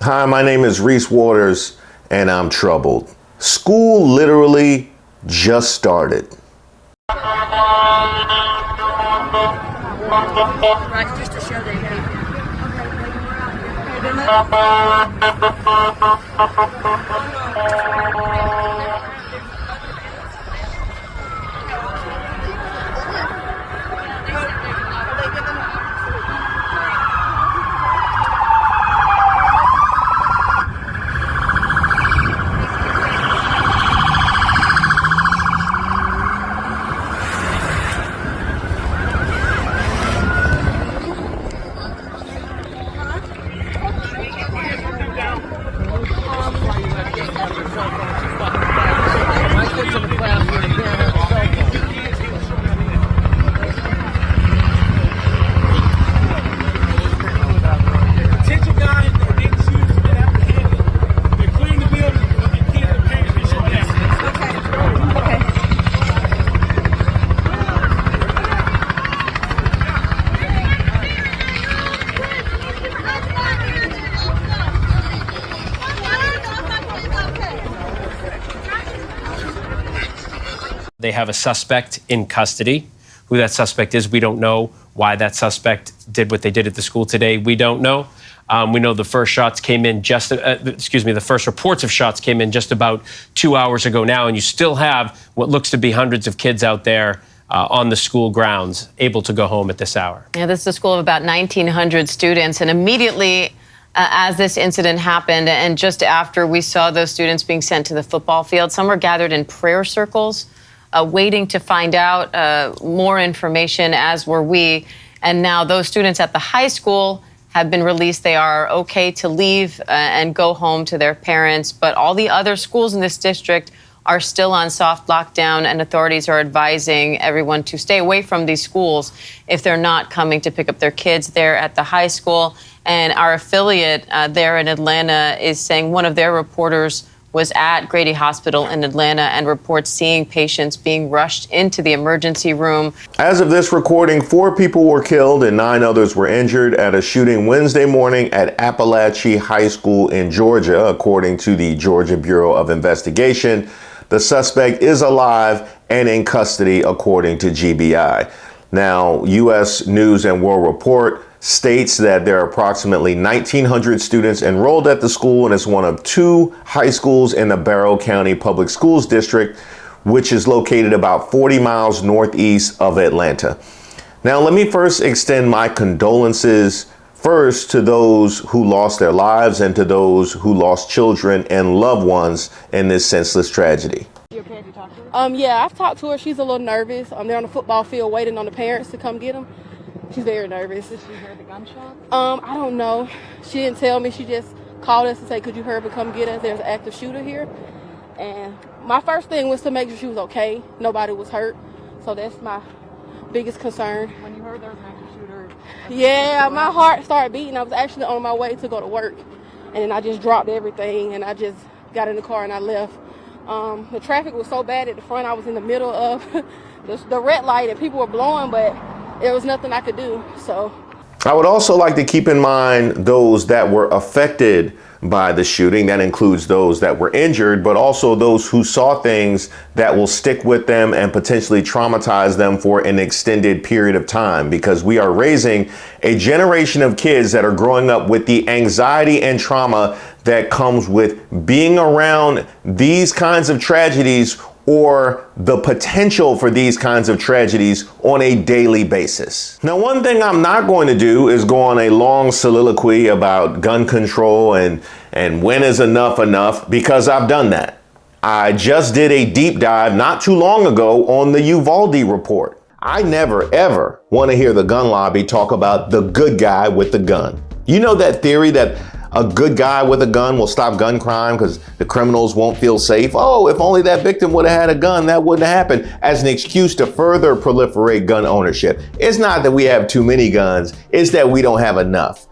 Hi, my name is Reese Waters, and I'm troubled. School literally just started. Right, just to show they They have a suspect in custody. Who that suspect is, we don't know. Why that suspect did what they did at the school today, we don't know. We know the first shots came in the first reports of shots came in just about 2 hours ago now, and you still have what looks to be hundreds of kids out there on the school grounds, able to go home at this hour. Yeah, this is a school of about 1,900 students, and immediately as this incident happened and just after we saw those students being sent to the football field, some were gathered in prayer circles, waiting to find out more information, as were we. And now those students at the high school have been released. They are okay to leave and go home to their parents. But all the other schools in this district are still on soft lockdown, and authorities are advising everyone to stay away from these schools if they're not coming to pick up their kids there at the high school. And our affiliate there in Atlanta is saying one of their reporters was at Grady Hospital in Atlanta and reports seeing patients being rushed into the emergency room. As of this recording, 4 people were killed and 9 others were injured at a shooting Wednesday morning at Apalachee High School in Georgia, according to the Georgia Bureau of Investigation. The suspect is alive and in custody, according to GBI. Now, U.S. News and World Report states that there are approximately 1,900 students enrolled at the school, and it's one of 2 high schools in the Barrow County Public Schools District, which is located about 40 miles northeast of Atlanta. Now, let me first extend my condolences first to those who lost their lives and to those who lost children and loved ones in this senseless tragedy. You okay if you talk to her? Yeah, I've talked to her. She's a little nervous. They're on the football field waiting on the parents to come get them. She's very nervous. Did she hear the gunshot? I don't know. She didn't tell me. She just called us and said, could you hurry up and come get us? There's an active shooter here. And my first thing was to make sure she was okay. Nobody was hurt. So that's my biggest concern. When you heard there was an active shooter? Yeah, my heart started beating. I was actually on my way to go to work. And then I just dropped everything and I just got in the car and I left. The traffic was so bad at the front. I was in the middle of the red light and people were blowing, but there was nothing I could do, so. I would also like to keep in mind those that were affected by the shooting. That includes those that were injured, but also those who saw things that will stick with them and potentially traumatize them for an extended period of time, because we are raising a generation of kids that are growing up with the anxiety and trauma that comes with being around these kinds of tragedies or the potential for these kinds of tragedies on a daily basis. Now, one thing I'm not going to do is go on a long soliloquy about gun control and when is enough, because I've done that. I just did a deep dive not too long ago on the Uvalde report. I never, ever want to hear the gun lobby talk about the good guy with the gun. You know that theory that a good guy with a gun will stop gun crime because the criminals won't feel safe? Oh, if only that victim would have had a gun, that wouldn't have happened, as an excuse to further proliferate gun ownership. It's not that we have too many guns, it's that we don't have enough.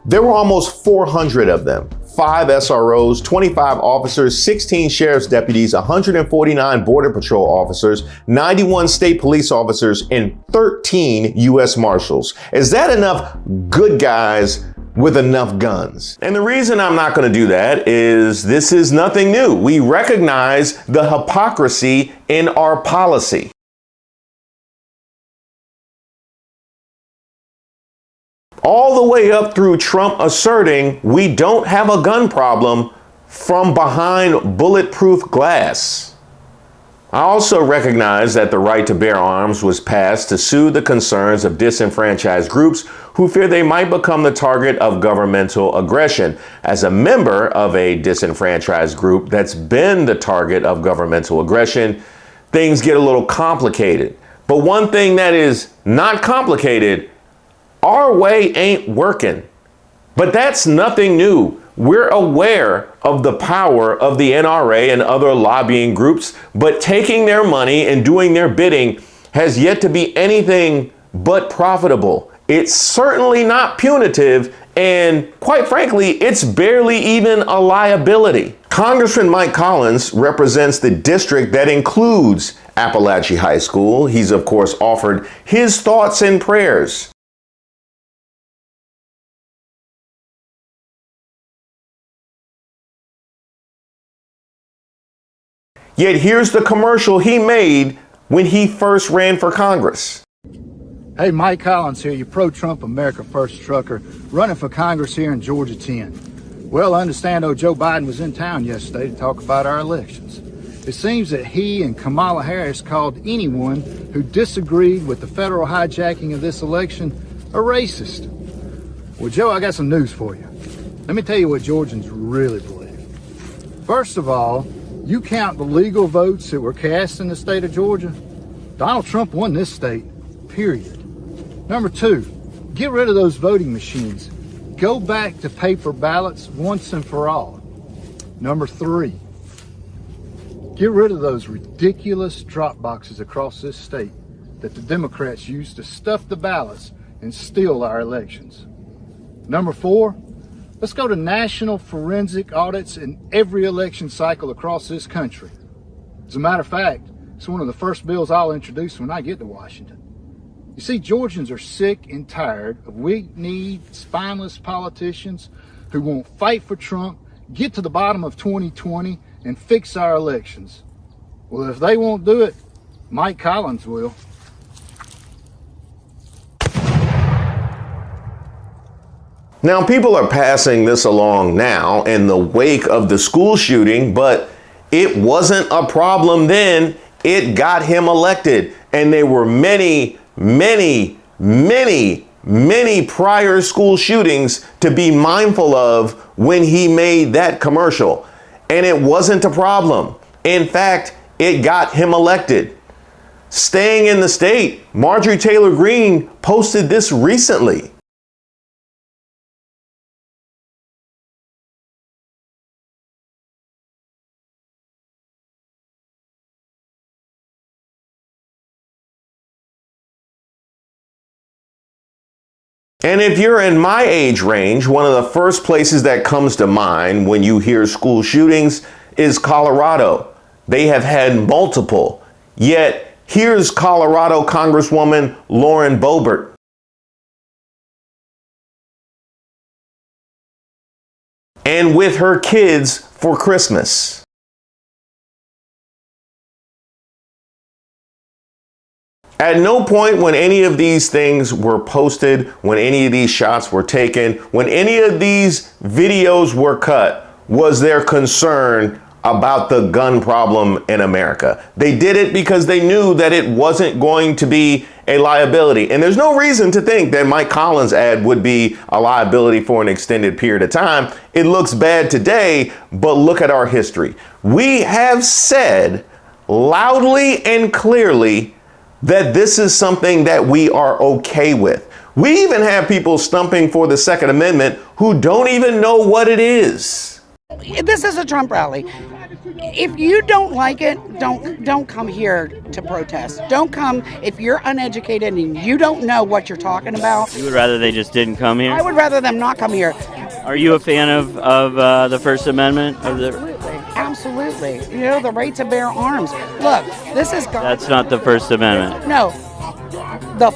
There were almost 400 of them. 5 SROs, 25 officers, 16 sheriff's deputies, 149 border patrol officers, 91 state police officers, and 13 U.S. Marshals. Is that enough good guys with enough guns. And the reason I'm not going to do that is this is nothing new. We recognize the hypocrisy in our policy. All the way up through Trump asserting we don't have a gun problem from behind bulletproof glass. I also recognize that the right to bear arms was passed to soothe the concerns of disenfranchised groups who fear they might become the target of governmental aggression. As a member of a disenfranchised group that's been the target of governmental aggression, things get a little complicated. But one thing that is not complicated, our way ain't working. But that's nothing new. We're aware of the power of the NRA and other lobbying groups, but taking their money and doing their bidding has yet to be anything but profitable. It's certainly not punitive, and quite frankly, it's barely even a liability. Congressman Mike Collins represents the district that includes Apalachee High School. He's, of course, offered his thoughts and prayers. Yet here's the commercial he made when he first ran for Congress. Hey, Mike Collins here, your pro-Trump America First trucker, running for Congress here in Georgia 10. Well, I understand Joe Biden was in town yesterday to talk about our elections. It seems that he and Kamala Harris called anyone who disagreed with the federal hijacking of this election a racist. Well, Joe, I got some news for you. Let me tell you what Georgians really believe. First of all, you count the legal votes that were cast in the state of Georgia, Donald Trump won this state, period. Number two, get rid of those voting machines. Go back to paper ballots once and for all. Number three, get rid of those ridiculous drop boxes across this state that the Democrats use to stuff the ballots and steal our elections. Number four, let's go to national forensic audits in every election cycle across this country. As a matter of fact, it's one of the first bills I'll introduce when I get to Washington. You see, Georgians are sick and tired of weak-kneed, spineless politicians who won't fight for Trump, get to the bottom of 2020, and fix our elections. Well, if they won't do it, Mike Collins will. Now, people are passing this along now in the wake of the school shooting, but it wasn't a problem then. It got him elected. And there were many prior school shootings to be mindful of when he made that commercial. And it wasn't a problem. In fact, it got him elected. Staying in the state, Marjorie Taylor Greene posted this recently. And if you're in my age range, one of the first places that comes to mind when you hear school shootings is Colorado. They have had multiple. Yet here's Colorado Congresswoman Lauren Boebert. And with her kids for Christmas. At no point when any of these things were posted, when any of these shots were taken, when any of these videos were cut, was there concern about the gun problem in America. They did it because they knew that it wasn't going to be a liability. And there's no reason to think that Mike Collins' ad would be a liability for an extended period of time. It looks bad today, but look at our history. We have said loudly and clearly that this is something that we are okay with. We even have people stumping for the Second Amendment who don't even know what it is. This is a Trump rally. If you don't like it, don't come here to protest. Don't come if you're uneducated and you don't know what you're talking about. You would rather they just didn't come here? I would rather them not come here. Are you a fan of the First Amendment? Absolutely. You know, the right to bear arms. Look, this is... That's not the First Amendment. No. the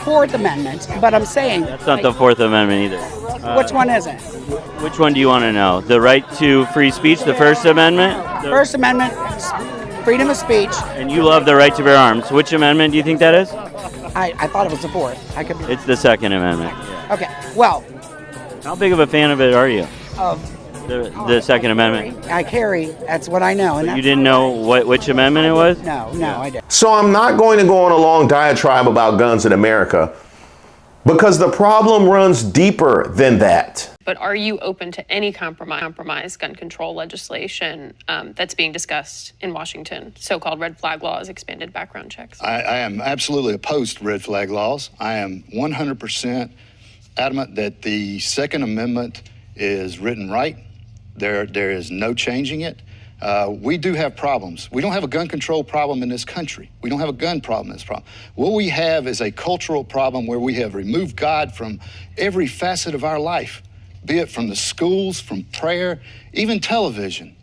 Fourth Amendment, but I'm saying That's not the Fourth Amendment either. which one is it? Which one do you want to know? The right to free speech, the First Amendment? First Amendment, freedom of speech. And you love the right to bear arms. Which amendment do you think that is? I thought it was the Fourth. I could be. It's the Second Amendment. Okay. Well, How big of a fan of it are you? of The Second Amendment. I carry. That's what I know. And You didn't know which amendment it was? No, I didn't. So I'm not going to go on a long diatribe about guns in America because the problem runs deeper than that. But are you open to any compromise gun control legislation that's being discussed in Washington, so-called red flag laws, expanded background checks? I am absolutely opposed to red flag laws. I am 100% adamant that the Second Amendment is written right. There is no changing it. We do have problems. We don't have a gun control problem in this country. We don't have a gun problem in this problem. What we have is a cultural problem where we have removed God from every facet of our life, be it from the schools, from prayer, even television.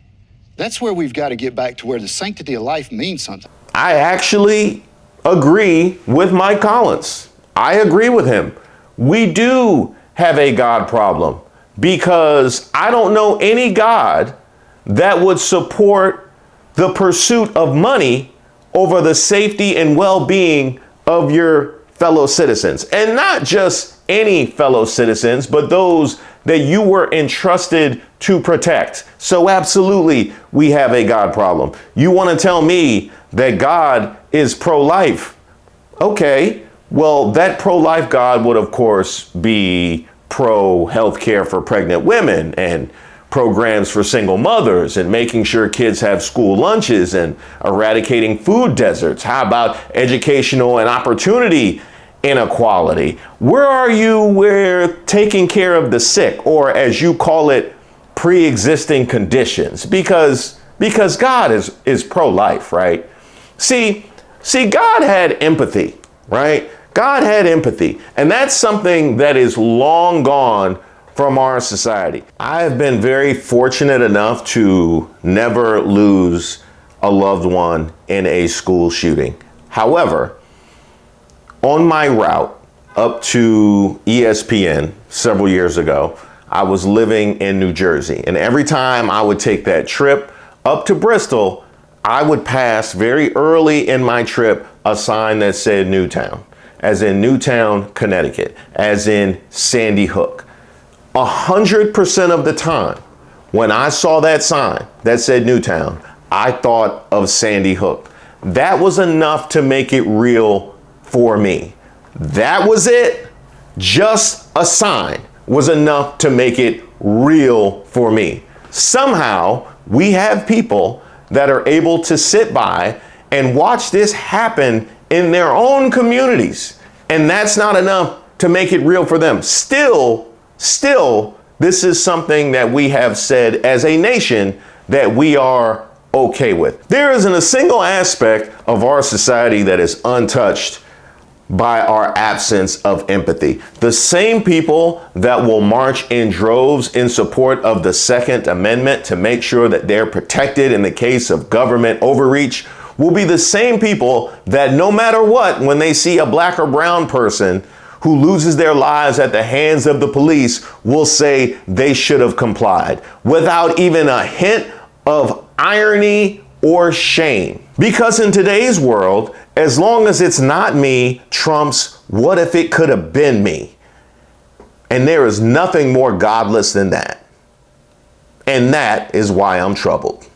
That's where we've got to get back to where the sanctity of life means something. I actually agree with Mike Collins. I agree with him. We do have a God problem because I don't know any God that would support the pursuit of money over the safety and well-being of your fellow citizens. And not just any fellow citizens, but those that you were entrusted to protect. So absolutely, we have a God problem. You want to tell me that God is pro-life? Okay, well, that pro-life God would, of course, be pro-healthcare for pregnant women and programs for single mothers and making sure kids have school lunches and eradicating food deserts. How about educational and opportunity inequality? Where are you where taking care of the sick, or as you call it, pre-existing conditions? Because God is pro-life, right? See, God had empathy, right? God had empathy, and that's something that is long gone from our society. I have been very fortunate enough to never lose a loved one in a school shooting. However, on my route up to ESPN several years ago, I was living in New Jersey, and every time I would take that trip up to Bristol, I would pass very early in my trip a sign that said Newtown, as in Newtown, Connecticut, as in Sandy Hook. 100% of the time, when I saw that sign that said Newtown, I thought of Sandy Hook. That was enough to make it real for me. That was it. Just a sign was enough to make it real for me. Somehow, we have people that are able to sit by and watch this happen in their own communities. And that's not enough to make it real for them. Still, this is something that we have said as a nation that we are okay with. There isn't a single aspect of our society that is untouched by our absence of empathy. The same people that will march in droves in support of the Second Amendment to make sure that they're protected in the case of government overreach will be the same people that no matter what, when they see a black or brown person who loses their lives at the hands of the police, will say they should have complied without even a hint of irony or shame. Because in today's world, as long as it's not me, trumps what if it could have been me. And there is nothing more godless than that. And that is why I'm troubled.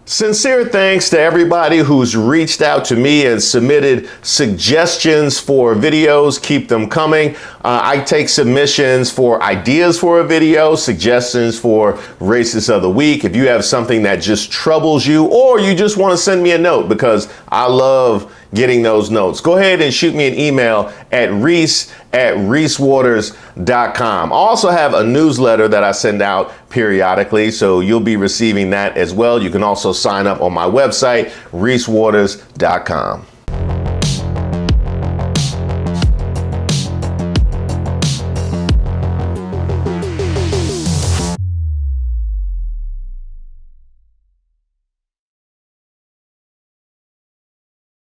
Sincere thanks to everybody who's reached out to me and submitted suggestions for videos. Keep them coming. I take submissions for ideas for a video, suggestions for Racist of the Week. If you have something that just troubles you, or you just want to send me a note, because I love getting those notes, go ahead and shoot me an email at reese@reesewaters.com. I also have a newsletter that I send out periodically, so you'll be receiving that as well. You can also sign up on my website, reesewaters.com.